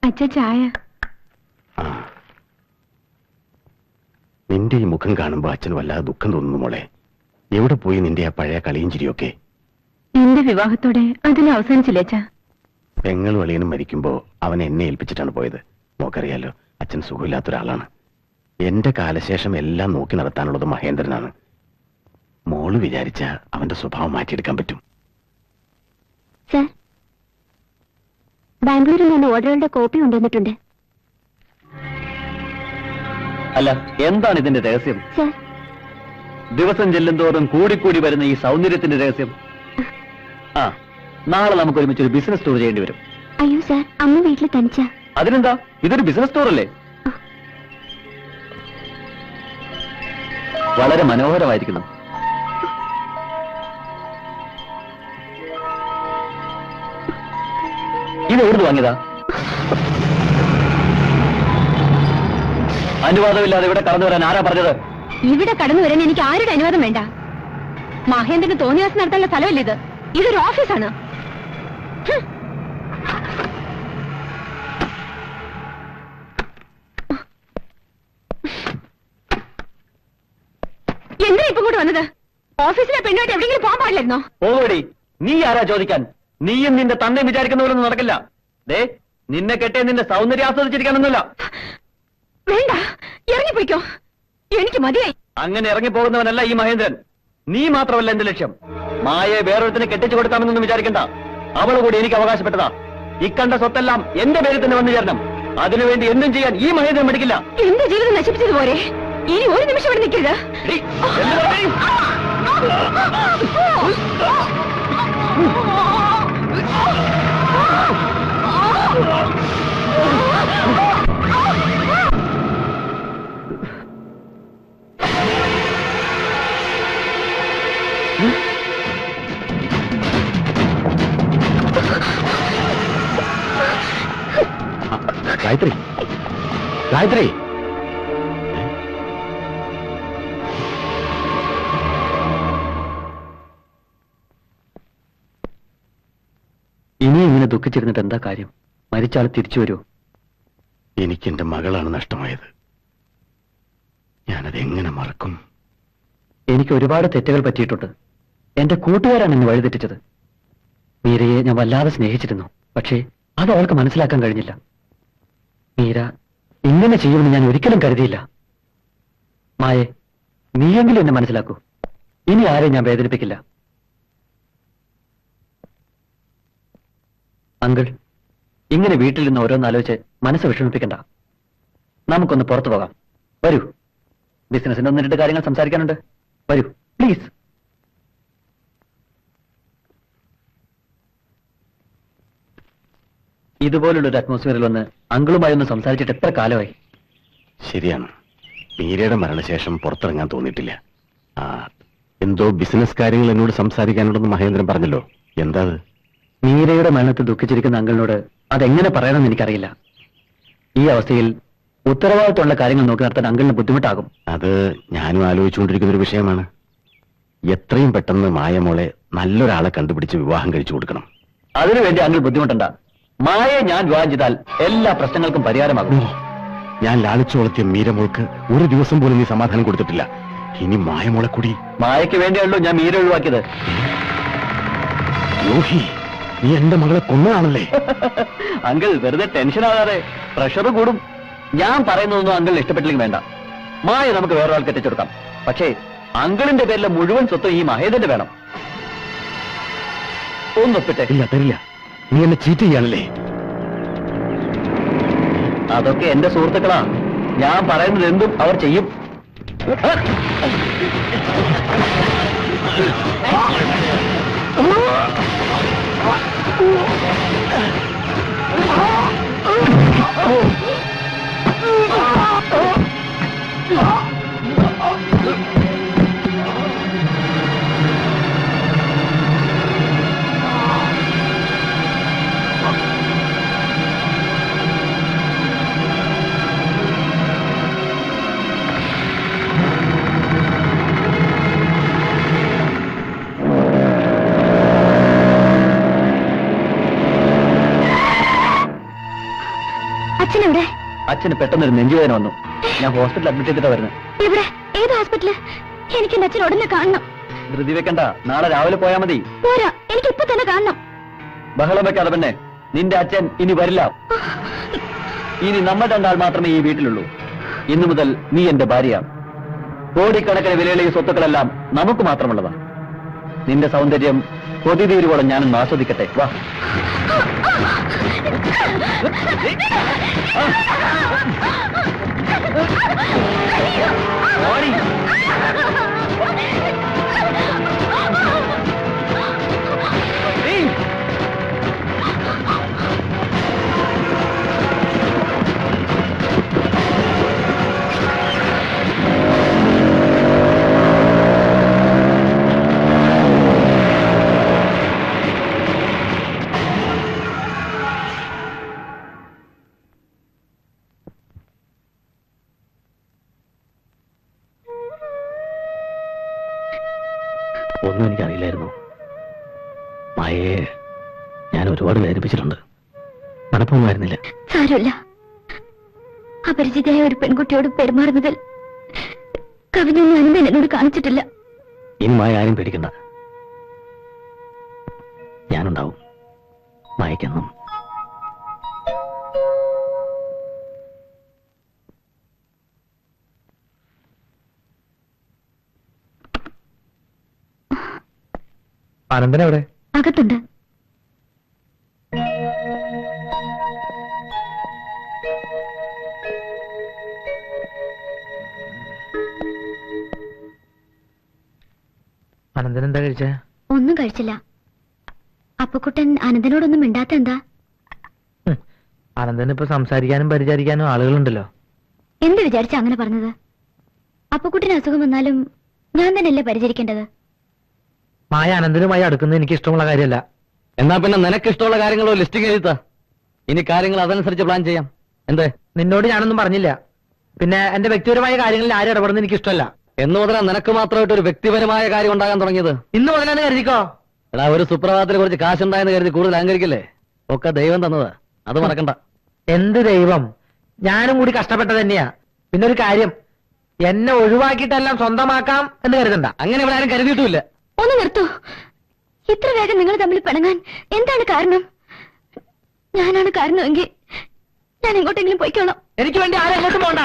അച്ഛ ചായ. നിന്റെ ഈ മുഖം കാണുമ്പോ അച്ഛന് വല്ലാതെ ദുഃഖം തോന്നുന്നു മോളെ. എവിടെ പോയി നിന്റെ ആ പഴയ കളിയും ചിരിയൊക്കെ? എന്റെ വിവാഹത്തോടെ അതിന് അവസാനിച്ചില്ലേ അച്ഛാ? പെങ്ങളും അളിയനും മരിക്കുമ്പോ അവൻ എന്നെ ഏൽപ്പിച്ചിട്ടാണ് പോയത്. മോക്കറിയാലോ, അച്ഛൻ സുഖമില്ലാത്തൊരാളാണ്. എന്റെ കാലശേഷം എല്ലാം നോക്കി നടത്താനുള്ളത് മഹേന്ദ്രനാണ്. മോള് വിചാരിച്ച അവന്റെ സ്വഭാവം മാറ്റിയെടുക്കാൻ പറ്റും. സർ, ബാംഗ്ലൂരിൽ നിന്ന് ഓർഡറുകളുടെ കോപ്പി കൊണ്ടുവന്നിട്ടുണ്ട്. അല്ല, എന്താണ് ഇതിന്റെ രഹസ്യം? സർ, ദിവസം ചെല്ലുന്തോറും കൂടിക്കൂടി വരുന്ന ഈ സൗന്ദര്യത്തിന്റെ രഹസ്യം? ആ, നാളെ നമുക്ക് ഒരുമിച്ച് ഒരു ബിസിനസ് ടൂർ ചെയ്യേണ്ടി വരും. അയ്യോ സർ, അമ്മ വീട്ടിൽ തനിച്ച. അതിനെന്താ, ഇതൊരു ബിസിനസ് ടൂർ അല്ലേ? വളരെ മനോഹരമായിരിക്കണം. ഇത് എവിടുന്ന് വാങ്ങിയതാ? അനുവാദമില്ലാതെ ഇവിടെ കടന്നു വരാൻ ആരാ പറഞ്ഞത്? ഇവിടെ കടന്നു വരാൻ എനിക്ക് ആരുടെ അനുവാദം വേണ്ട. മഹേന്ദ്രന് തോന്നിയാസം നടത്താനുള്ള സ്ഥലമല്ല ഇത്. ഇതൊരു ഓഫീസാണ്. എന്താ ഇപ്പം കൂടെ വന്നത്? ഓഫീസിലെ പെണ്ണുമായിട്ട് എവിടെയെങ്കിലും പോകാൻ പാടില്ലായിരുന്നോ? ഓടി, നീ ആരാ ചോദിക്കാൻ? നീയും നിന്റെ തന്നെയും വിചാരിക്കുന്ന പോലൊന്നും നടക്കില്ല. ദേ, നിന്നെ കെട്ടേ നിന്റെ സൗന്ദര്യം ആസ്വദിച്ചിരിക്കാനൊന്നുമില്ല. വേണ്ട, ഇറങ്ങിപ്പോയിക്കോ. എനിക്ക് മതിയായി. അങ്ങനെ ഇറങ്ങിപ്പോകുന്നവനല്ല ഈ മഹേന്ദ്രൻ. നീ മാത്രമല്ല എന്റെ ലക്ഷ്യം. മായയെ വേറൊരുത്തിനെ കെട്ടിച്ചു കൊടുക്കാമെന്നൊന്നും വിചാരിക്കണ്ട. അവൾ കൂടി എനിക്ക് അവകാശപ്പെട്ടതാ. ഇക്കണ്ട സ്വത്തെല്ലാം എന്റെ പേരിൽ തന്നെ വന്നു ചേരണം. അതിനുവേണ്ടി എന്തും ചെയ്യാൻ ഈ മഹേന്ദ്രൻ പഠിക്കില്ല. എന്റെ ജീവിതം നശിപ്പിച്ചതുപോലെ ഇനി ഒരു നിമിഷം ഇവിടെ നിൽക്കരുത്. ഗായത്രി, ഗായത്രി, ഇനി ഇങ്ങനെ ദുഃഖിച്ചിരുന്നിട്ട് എന്താ കാര്യം? മരിച്ചാൽ തിരിച്ചു വരുമോ? എനിക്കെന്റെ മകളാണ് നഷ്ടമായത്. ഞാനതെങ്ങനെ മറക്കും? എനിക്ക് ഒരുപാട് തെറ്റുകൾ പറ്റിയിട്ടുണ്ട്. എന്റെ കൂട്ടുകാരാണ് എന്നെ വഴിതെറ്റിച്ചത്. മീരയെ ഞാൻ വല്ലാതെ സ്നേഹിച്ചിരുന്നു. പക്ഷേ അത് അവൾക്ക് മനസ്സിലാക്കാൻ കഴിഞ്ഞില്ല. മീര ഇങ്ങനെ ചെയ്യുമെന്ന് ഞാൻ ഒരിക്കലും കരുതിയില്ല. മായെ, നീയെങ്കിലും എന്നെ മനസ്സിലാക്കൂ. ഇനി ആരെയും ഞാൻ വേദനിപ്പിക്കില്ല. അങ്കിൾ, ഇങ്ങനെ വീട്ടിൽ നിന്ന് ഓരോന്നാലോചിച്ച് മനസ്സ് വിഷമിപ്പിക്കണ്ട. നമുക്കൊന്ന് പുറത്തു പോകാം. വരൂ, ബിസിനസിന്റെ ഒന്ന് രണ്ട് കാര്യങ്ങൾ സംസാരിക്കാനുണ്ട്. വരൂ പ്ലീസ്. ഇതുപോലുള്ളൊരു അറ്റ്മോസ്ഫിയറിൽ വന്ന് അങ്കിളുമായി ഒന്ന് സംസാരിച്ചിട്ട് എത്ര കാലമായി? ശരിയാണ്, മീരയുടെ മരണശേഷം പുറത്തിറങ്ങാൻ തോന്നിയിട്ടില്ല. എന്തോ ബിസിനസ് കാര്യങ്ങൾ എന്നോട് സംസാരിക്കാനുണ്ടെന്ന് മഹേന്ദ്രൻ പറഞ്ഞല്ലോ. എന്താ? മീരയുടെ മരണത്തിൽ ദുഃഖിച്ചിരിക്കുന്ന അങ്കിളിനോട് അതെങ്ങനെ പറയണമെന്ന് എനിക്കറിയില്ല. ഈ അവസ്ഥയിൽ ഉത്തരവാദിത്തമുള്ള കാര്യങ്ങൾ നോക്കി നടത്താൻ അങ്കിളിന് ബുദ്ധിമുട്ടാകും. അത് ഞാനും ആലോചിച്ചുകൊണ്ടിരിക്കുന്ന ഒരു വിഷയമാണ്. എത്രയും പെട്ടെന്ന് മായമോളെ നല്ലൊരാളെ കണ്ടുപിടിച്ച് വിവാഹം കഴിച്ചു കൊടുക്കണം. അതിനുവേണ്ടി അങ്കിൾ ബുദ്ധിമുട്ടണ്ട. മായയെ ഞാൻ വിവാഹം ചെയ്താൽ എല്ലാ പ്രശ്നങ്ങൾക്കും പരിഹാരമാകും. ഞാൻ ലാളിച്ചു വളർത്തിയ മീരമോൾക്ക് ഒരു ദിവസം പോലും നീ സമാധാനം കൊടുത്തിട്ടില്ല. ഇനി മായമോളെ കൂടി. മായയ്ക്ക് വേണ്ടിയല്ലോ ഞാൻ മീര ഒഴിവാക്കിയത്. യോഹി, നീ എന്റെ മകളെ കൊന്നതാണല്ലേ? അങ്കിൾ വെറുതെ ടെൻഷൻ ആകാതെ. പ്രഷർ കൂടും. ഞാൻ പറയുന്നതൊന്നും അങ്കിളിന് ഇഷ്ടപ്പെട്ടില്ലെങ്കിൽ വേണ്ട. മായ നമുക്ക് വേറൊരാൾ കെട്ടിച്ചെടുക്കാം. പക്ഷേ അങ്കിളിന്റെ പേരിലെ മുഴുവൻ സ്വത്തും ഈ മഹേന്ദ്രന്റെ വേണം. ഒന്നൊപ്പിട്ടെ. ഇല്ല, തരില്ല. നീ എന്നെ ചീറ്റ് ചെയ്യാണല്ലേ? അതൊക്കെ എന്റെ സുഹൃത്തുക്കളാ. ഞാൻ പറയുന്നത് എന്തും അവർ ചെയ്യും. അച്ഛനെവിടെ? അച്ഛന് പെട്ടെന്നൊരു നെഞ്ചുവേദന വന്നു. ഞാൻ ഹോസ്പിറ്റലിൽ അഡ്മിറ്റ് ചെയ്തിട്ടാ വരുന്നത്. എവിടെ? ഏത് ഹോസ്പിറ്റല്? എനിക്ക് എന്റെ അച്ഛൻ ഉടനെ കാണണം. ധൃതി വെക്കണ്ട, നാളെ രാവിലെ പോയാ മതി. പോരാ, എനിക്ക് ഇപ്പൊ തന്നെ കാണണം. ബഹളം വെക്കാതെ പെണ്ണെ, നിന്റെ അച്ഛൻ ഇനി വരില്ല. ഇനി നമ്മൾ രണ്ടാൾ മാത്രമേ ഈ വീട്ടിലുള്ളൂ. ഇന്നു മുതൽ നീ എന്റെ ഭാര്യയാണ്. കോടിക്കണക്കിന് വിലയുള്ള ഈ സ്വത്തുക്കളെല്ലാം നമുക്ക് മാത്രമുള്ളതാ. നിന്റെ സൗന്ദര്യം കൊതിതീരുവോളം ഞാനൊന്ന് ആസ്വദിക്കട്ടെ. വാ. ഒന്നും എനിക്കറിയില്ലായിരുന്നു. മായയെ ഞാൻ ഒരുപാട് വേദനിപ്പിച്ചിട്ടുണ്ട്. മനപ്പൊന്നുമായിരുന്നില്ല. സാരമില്ല. അപരിചിതയായ ഒരു പെൺകുട്ടിയോട് പെരുമാറുന്നതിൽ കവിഞ്ഞൊന്നും അനന്ത എന്നോട് കാണിച്ചിട്ടില്ല. ഇനി മായ ആരും പേടിക്കണ്ട. ഞാനുണ്ടാവും മായക്കെന്നും. അനന്തൻ എവിടെ? അകത്തുണ്ട്. അനന്തൻ എന്താ കഴിച്ചേ? ഒന്നും കഴിച്ചില്ല. അപ്പുക്കുട്ടൻ അനന്തനോടൊന്നും മിണ്ടാത്ത എന്താ? അനന്തന് ഇപ്പൊ സംസാരിക്കാനും പരിചരിക്കാനും ആളുകളുണ്ടല്ലോ. എന്ത് വിചാരിച്ച അങ്ങനെ പറഞ്ഞത്? അപ്പുക്കുട്ടിന് അസുഖം വന്നാലും ഞാൻ തന്നെയല്ലേ പരിചരിക്കേണ്ടത്? മായ അനന്തനുമായി അടുക്കുന്നത് എനിക്ക് ഇഷ്ടമുള്ള കാര്യമല്ല. എന്നാ പിന്നെ നിനക്ക് ഇഷ്ടമുള്ള കാര്യങ്ങളോ ലിസ്റ്റിംഗ് എഴുതാ. ഇനി കാര്യങ്ങൾ അതനുസരിച്ച് പ്ലാൻ ചെയ്യാം. എന്തേ? നിന്നോട് ഞാനൊന്നും പറഞ്ഞില്ല. പിന്നെ എന്റെ വ്യക്തിപരമായ കാര്യങ്ങളിൽ ആരും ഇടപെടുന്നത് എനിക്ക് ഇഷ്ടമല്ല. എന്ന് മുതലാ നിനക്ക് മാത്രമായിട്ട് ഒരു വ്യക്തിപരമായ കാര്യം ഉണ്ടാകാൻ തുടങ്ങിയത്? ഇന്ന് മുതലാന്ന് കരുതിക്കോ. എടാ, ഒരു സുപ്രഭാതത്തിൽ കുറച്ച് കാശുണ്ടായെന്ന് കരുതി കൂടുതൽ അഹങ്കരിക്കില്ലേ? ഒക്കെ ദൈവം തന്നതാ, അത് മറക്കണ്ട. എന്ത് ദൈവം? ഞാനും കൂടി കഷ്ടപ്പെട്ട തന്നെയാ. പിന്നെ ഒരു കാര്യം, എന്നെ ഒഴിവാക്കിയിട്ടെല്ലാം സ്വന്തമാക്കാം എന്ന് കരുതണ്ട. അങ്ങനെ ഇവിടെ ആരും കരുതിയിട്ടുമില്ല. ഒന്ന് നിർത്തൂ. ഇത്ര വേഗം നിങ്ങൾ തമ്മിൽ പിണങ്ങാൻ എന്താണ് കാരണം? ഞാനാണ് കാരണമെങ്കിൽ ഞാൻ എങ്ങോട്ടെങ്കിലും പോയിക്കോളാം. എനിക്ക് വേണ്ടി ആരും എങ്ങോട്ടും പോണ്ട.